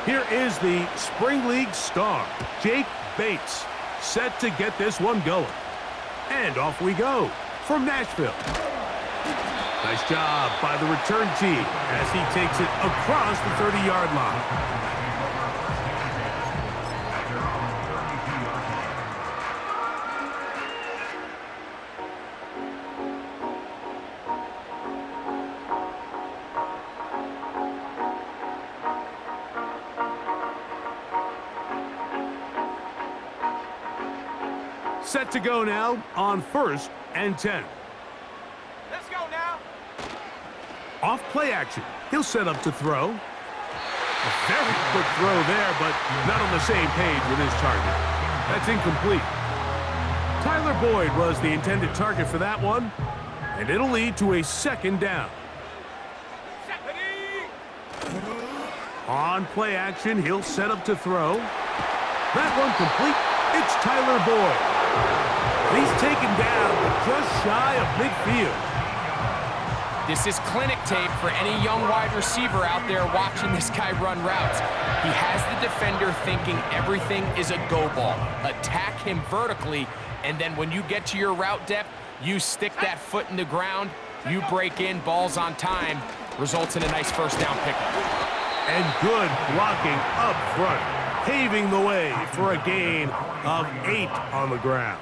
Here is the Spring League star, Jake Bates, set to get this one going. And off we go from Nashville. Nice job by the return team as he takes it across the 30-yard line. Set to go now on 1st and 10. Let's go now. Off play action. He'll set up to throw. A very quick throw there, but not on the same page with his target. That's incomplete. Tyler Boyd was the intended target for that one, and it'll lead to a 2nd down. On play action, he'll set up to throw. That one complete. It's Tyler Boyd. He's taken down just shy of midfield. This is clinic tape for any young wide receiver out there watching this guy run routes. He has the defender thinking everything is a go ball. Attack him vertically, and then when you get to your route depth, you stick that foot in the ground, you break in, balls on time, results in a nice 1st down pickup. And good blocking up front, paving the way for a gain of 8 on the ground.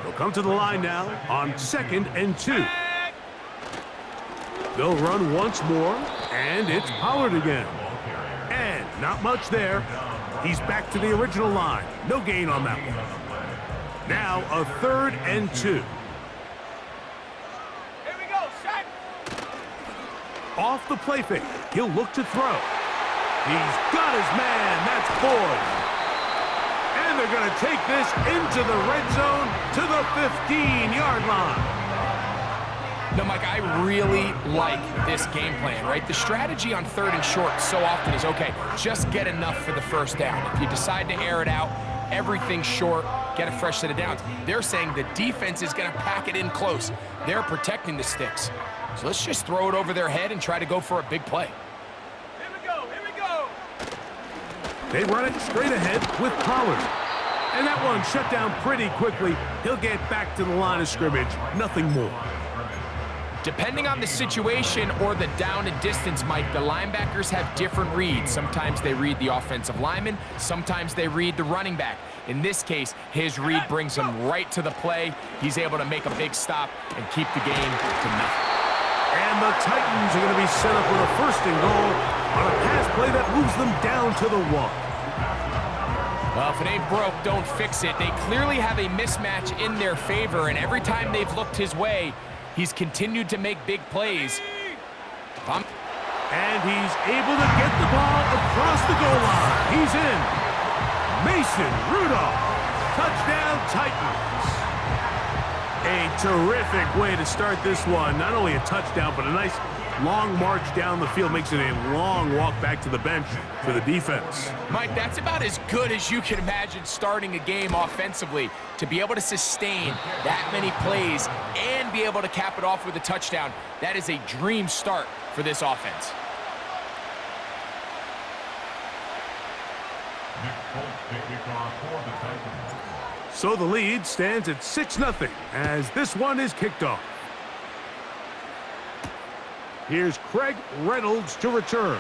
They'll come to the line now on 2nd and 2. They'll run once more, and it's Pollard again. And not much there. He's back to the original line. No gain on that one. Now a 3rd and 2. Here we go, shot. Off the play fake, he'll look to throw. He's got his man. That's Boyd. And they're going to take this into the red zone to the 15-yard line. No, Mike, I really like this game plan, right? The strategy on 3rd and short so often is, okay, just get enough for the 1st down. If you decide to air it out, everything short, get a fresh set of downs. They're saying the defense is going to pack it in close. They're protecting the sticks. So let's just throw it over their head and try to go for a big play. Here we go, here we go. They run it straight ahead with Pollard. And that one shut down pretty quickly. He'll get back to the line of scrimmage. Nothing more. Depending on the situation or the down and distance, Mike, the linebackers have different reads. Sometimes they read the offensive lineman. Sometimes they read the running back. In this case, his read brings him right to the play. He's able to make a big stop and keep the game to nothing. And the Titans are going to be set up with a 1st and goal on a pass play that moves them down to the 1. Well, if it ain't broke, don't fix it. They clearly have a mismatch in their favor, and every time they've looked his way, he's continued to make big plays. And he's able to get the ball across the goal line. He's in. Mason Rudolph. Touchdown, Titans. A terrific way to start this one. Not only a touchdown, but a nice long march down the field. Makes it a long walk back to the bench for the defense. Mike, that's about as good as you can imagine starting a game offensively. To be able to sustain that many plays and be able to cap it off with a touchdown, that is a dream start for this offense. So the lead stands at 6-0 as this one is kicked off. Here's Craig Reynolds to return.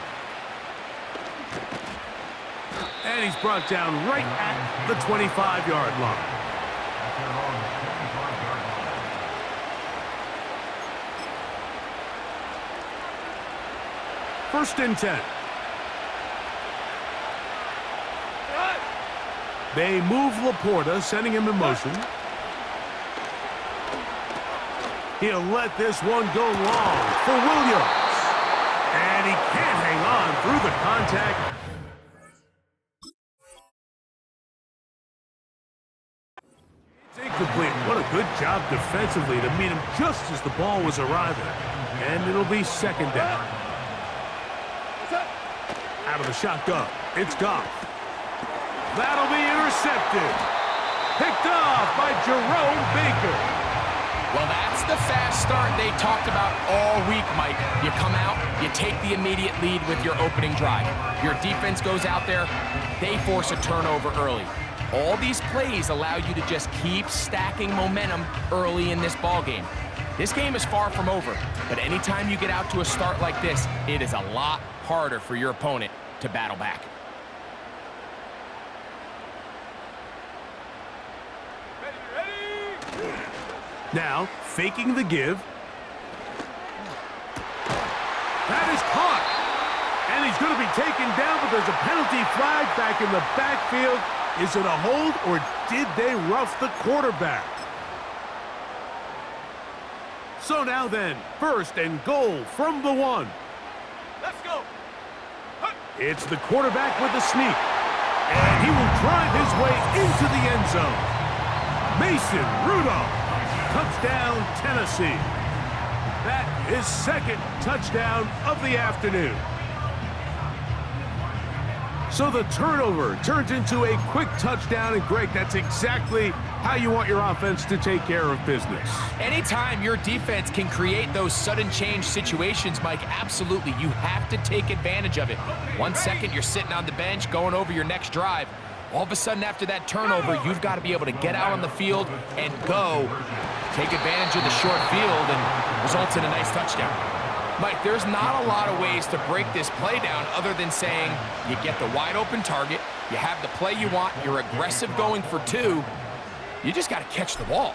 And he's brought down right at the 25-yard line. First and 10. They move Laporta, sending him in motion. He'll let this one go long for Williams. And he can't hang on through the contact. It's incomplete. What a good job defensively to meet him just as the ball was arriving. And it'll be 2nd down. Out of the shotgun, it's Goff. That'll be intercepted. Picked off by Jerome Baker. Well, that's It's the fast start they talked about all week, Mike. You come out, you take the immediate lead with your opening drive. Your defense goes out there, they force a turnover early. All these plays allow you to just keep stacking momentum early in this ball game. This game is far from over, but anytime you get out to a start like this, it is a lot harder for your opponent to battle back. Now, faking the give. That is caught. And he's going to be taken down, but there's a penalty flag back in the backfield. Is it a hold, or did they rough the quarterback? So now then, 1st and goal from the 1. Let's go. It's the quarterback with the sneak. And he will drive his way into the end zone. Mason Rudolph. Touchdown, Tennessee. That is 2nd touchdown of the afternoon. So the turnover turns into a quick touchdown, and Greg, that's exactly how you want your offense to take care of business. Anytime your defense can create those sudden change situations, Mike, absolutely, you have to take advantage of it. 1 second, you're sitting on the bench, going over your next drive. All of a sudden, after that turnover, you've got to be able to get out on the field and go. Take advantage of the short field, and results in a nice touchdown. Mike, there's not a lot of ways to break this play down other than saying you get the wide open target, you have the play you want, you're aggressive going for 2, you just got to catch the ball.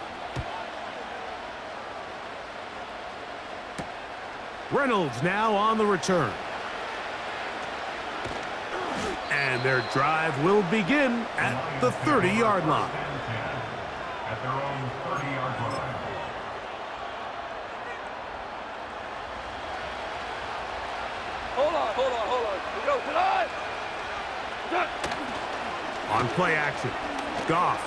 Reynolds now on the return. And their drive will begin at the 30-yard line. At their own 30-yard line. Hold on. We go tonight. On play action, Goff.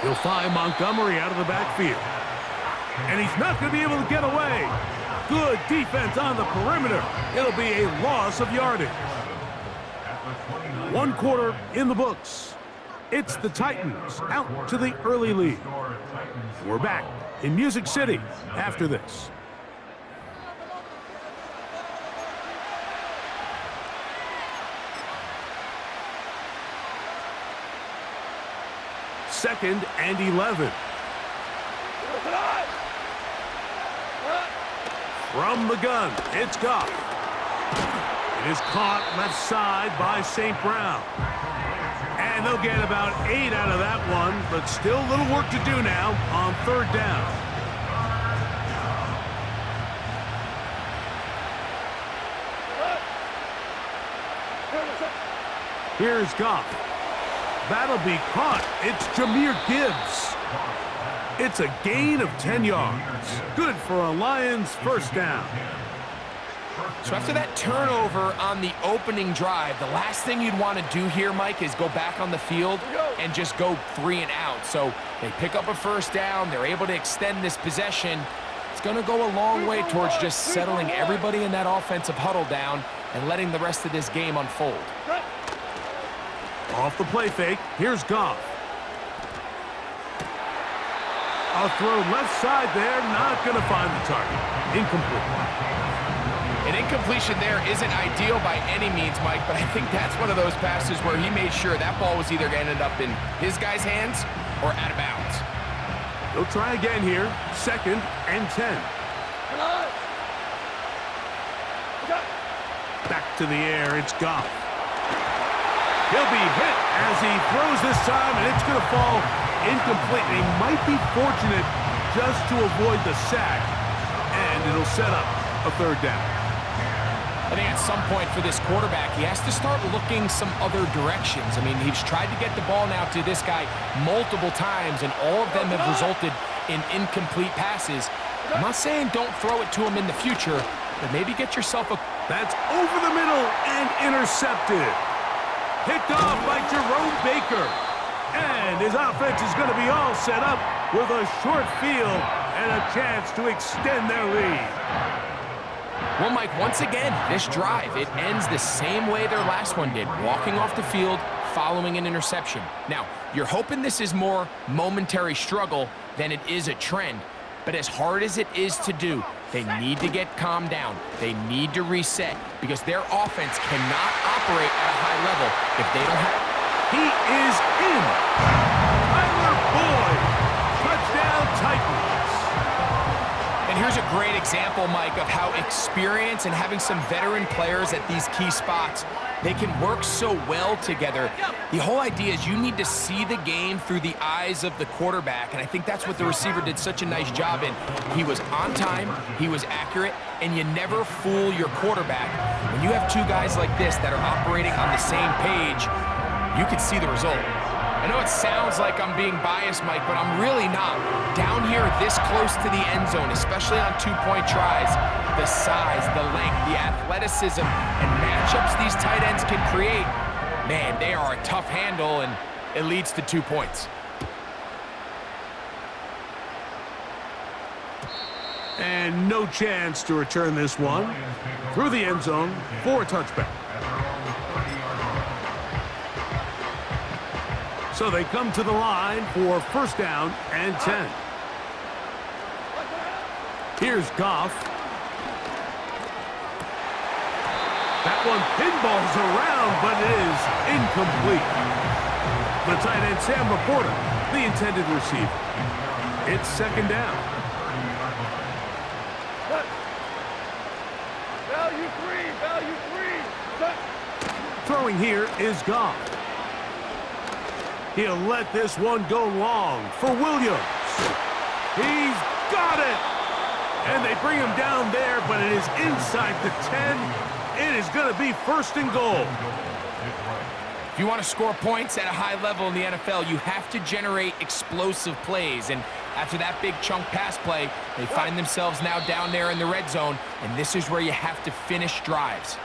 He'll find Montgomery out of the backfield. And he's not going to be able to get away. Good defense on the perimeter. It'll be a loss of yardage. 1 quarter in the books. It's the Titans out to the early lead. We're back in Music City after this. Second and 11. From the gun, it's Goff. It is caught left side by St. Brown. And they'll get about 8 out of that one, but still a little work to do now on 3rd down. Here's Goff. That'll be caught. It's Jahmyr Gibbs. It's a gain of 10 yards. Good for a Lions 1st down. So after that turnover on the opening drive, the last thing you'd want to do here, Mike, is go back on the field and just go 3 and out. So they pick up a 1st down. They're able to extend this possession. It's going to go a long way towards just settling everybody in that offensive huddle down and letting the rest of this game unfold. Off the play fake, here's Goff. A throw left side there, not going to find the target. Incomplete. An incompletion there isn't ideal by any means, Mike, but I think that's one of those passes where he made sure that ball was either going to end up in his guy's hands or out of bounds. They'll try again here, 2nd and 10. Back to the air, it's Goff. He'll be hit as he throws this time, and it's going to fall incomplete. He might be fortunate just to avoid the sack, and it'll set up a 3rd down. I think at some point for this quarterback, he has to start looking some other directions. I mean, he's tried to get the ball now to this guy multiple times, and all of them have resulted in incomplete passes. I'm not saying don't throw it to him in the future, but maybe get yourself a... That's over the middle and intercepted. Picked off by Jerome Baker. And his offense is going to be all set up with a short field and a chance to extend their lead. Well, Mike, once again, this drive, it ends the same way their last one did. Walking off the field, following an interception. Now, you're hoping this is more momentary struggle than it is a trend, but as hard as it is to do, they need to get calmed down. They need to reset because their offense cannot operate at a high level if they don't have... He is in. Tyler Boyd. Touchdown, Titans. And here's a great example, Mike, of how experience and having some veteran players at these key spots, they can work so well together. The whole idea is you need to see the game through the eyes of the quarterback, and I think that's what the receiver did such a nice job in. He was on time, he was accurate, and you never fool your quarterback. When you have two guys like this that are operating on the same page, you can see the result. I know it sounds like I'm being biased, Mike, but I'm really not. Down here this close to the end zone, especially on two-point tries, the size, the length, the athleticism, and matchups these tight ends can create, man, they are a tough handle, and it leads to 2 points. And no chance to return this one through the end zone for a touchback. So they come to the line for first down and 10. Here's Goff. That one pinballs around, but it is incomplete. The tight end, Sam Laporta, the intended receiver. It's second down. Value three. Throwing here is Goff. He'll let this one go long for Williams. He's got it! And they bring him down there, but it is inside the 10. It is going to be first and goal. If you want to score points at a high level in the NFL, you have to generate explosive plays. And after that big chunk pass play, they find themselves now down there in the red zone, and this is where you have to finish drives.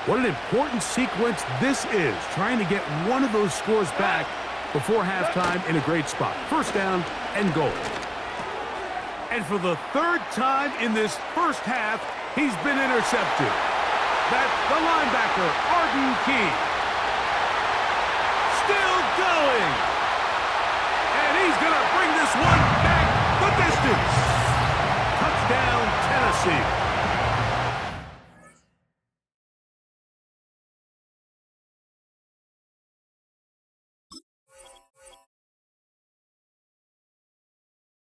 What an important sequence this is, trying to get one of those scores back before halftime in a great spot. First down and goal. And for the third time in this first half, he's been intercepted. That's the linebacker, Arden Key. Still going. And he's going to bring